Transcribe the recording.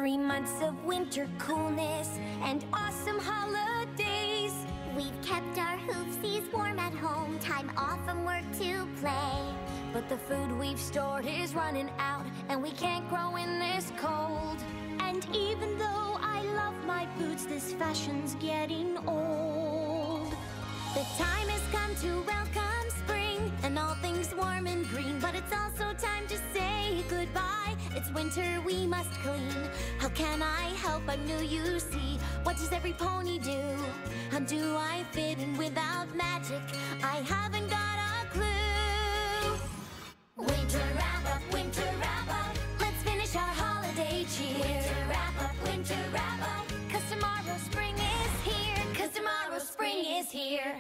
3 months of winter coolness and awesome holidays. We've kept our hoofsies warm at home, time off from work to play. But the food we've stored is running out, and we can't grow in this cold. And even though I love my boots, this fashion's getting old. The time has come to welcome spring and all things warm and green, but it's also time to say goodbye. It's winter, we must clean. How can I help? I'm new, you see. What does every pony do? How do I fit in without magic? I haven't got a clue. Winter wrap up, winter wrap up. Let's finish our holiday cheer. Winter wrap up, winter wrap up. 'Cause tomorrow spring is here. 'Cause tomorrow spring is here.